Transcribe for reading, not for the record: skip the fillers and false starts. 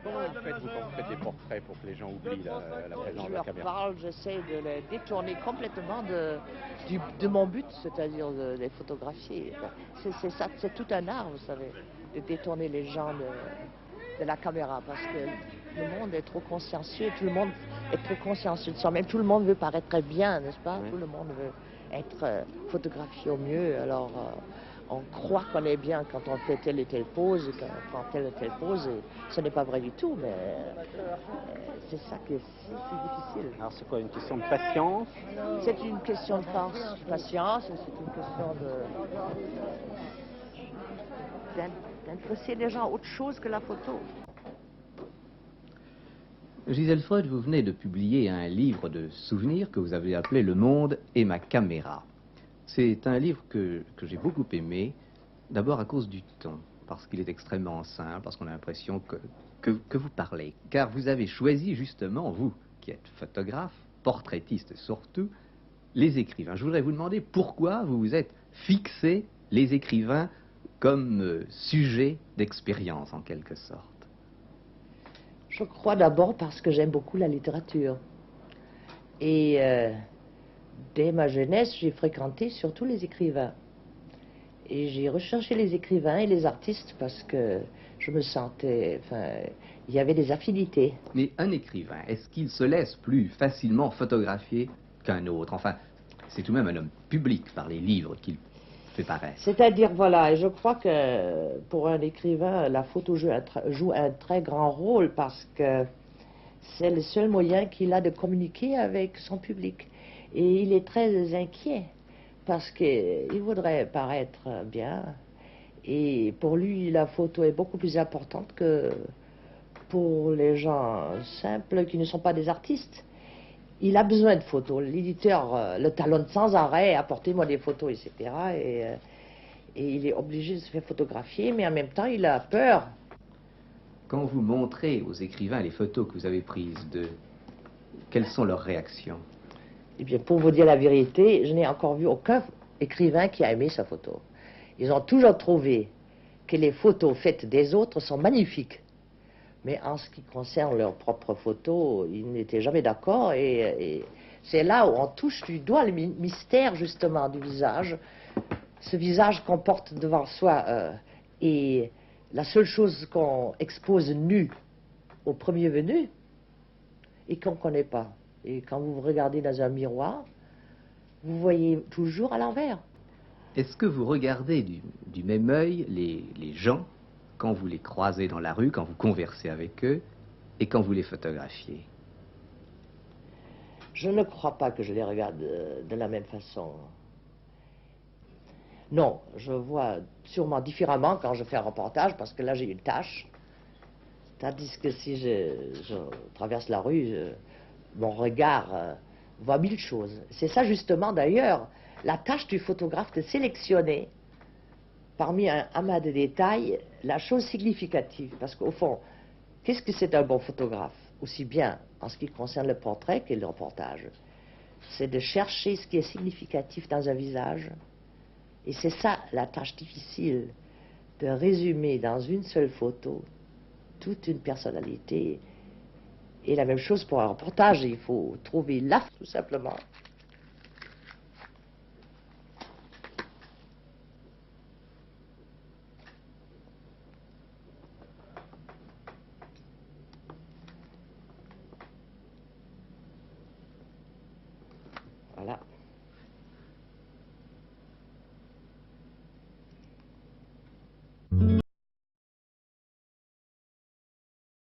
Comment vous faites-vous quand vous faites des portraits pour que les gens oublient la présence Je de la leur caméra? parle, j'essaie de les détourner complètement de mon but, c'est-à-dire de les photographier. C'est ça, c'est tout un art, vous savez, de détourner les gens de la caméra, parce que le monde est trop consciencieux, tout le monde est trop consciencieux de soi-même, tout le monde veut paraître très bien, n'est-ce pas? Oui. Tout le monde veut être photographié au mieux, alors on croit qu'on est bien quand on fait telle et telle pose, quand on prend telle et telle pose, et ce n'est pas vrai du tout, mais c'est ça qui est si difficile. Alors c'est quoi, une question de patience? C'est une question de patience, et c'est une question d'intéresser les gens à autre chose que la photo. Gisèle Freud, vous venez de publier un livre de souvenirs que vous avez appelé Le monde et ma caméra. C'est un livre que j'ai beaucoup aimé, d'abord à cause du ton, parce qu'il est extrêmement simple, parce qu'on a l'impression que vous parlez. Car vous avez choisi justement, vous qui êtes photographe, portraitiste surtout, les écrivains. Je voudrais vous demander pourquoi vous vous êtes fixé les écrivains comme sujet d'expérience en quelque sorte. Je crois d'abord parce que j'aime beaucoup la littérature. Et dès ma jeunesse, j'ai fréquenté surtout les écrivains. Et j'ai recherché les écrivains et les artistes parce que je me sentais... Enfin, il y avait des affinités. Mais un écrivain, est-ce qu'il se laisse plus facilement photographier qu'un autre? Enfin, c'est tout de même un homme public par les livres qu'il fait paraître. C'est-à-dire, voilà, et je crois que pour un écrivain, la photo joue un très grand rôle parce que c'est le seul moyen qu'il a de communiquer avec son public. Et il est très inquiet parce qu'il voudrait paraître bien. Et pour lui, la photo est beaucoup plus importante que pour les gens simples qui ne sont pas des artistes. Il a besoin de photos. L'éditeur le talonne sans arrêt, apportez-moi des photos, etc. Et il est obligé de se faire photographier, mais en même temps, il a peur. Quand vous montrez aux écrivains les photos que vous avez prises d'eux, quelles sont leurs réactions? Eh bien, pour vous dire la vérité, je n'ai encore vu aucun écrivain qui a aimé sa photo. Ils ont toujours trouvé que les photos faites des autres sont magnifiques. Mais en ce qui concerne leurs propres photos, ils n'étaient jamais d'accord. Et c'est là où on touche du doigt le mystère, justement, du visage. Ce visage qu'on porte devant soi. Et la seule chose qu'on expose nu au premier venu, et qu'on ne connaît pas. Et quand vous vous regardez dans un miroir, vous voyez toujours à l'envers. Est-ce que vous regardez du même œil les gens quand vous les croisez dans la rue, quand vous conversez avec eux, et quand vous les photographiez? Je ne crois pas que je les regarde de la même façon. Non, je vois sûrement différemment quand je fais un reportage, parce que là j'ai une tâche. Tandis que si je traverse la rue, mon regard voit mille choses. C'est ça justement d'ailleurs, la tâche du photographe de sélectionner parmi un amas de détails la chose significative. Parce qu'au fond, qu'est-ce que c'est un bon photographe? Aussi bien en ce qui concerne le portrait que le reportage. C'est de chercher ce qui est significatif dans un visage. Et c'est ça la tâche difficile, de résumer dans une seule photo toute une personnalité. Et la même chose pour un reportage, il faut trouver tout simplement.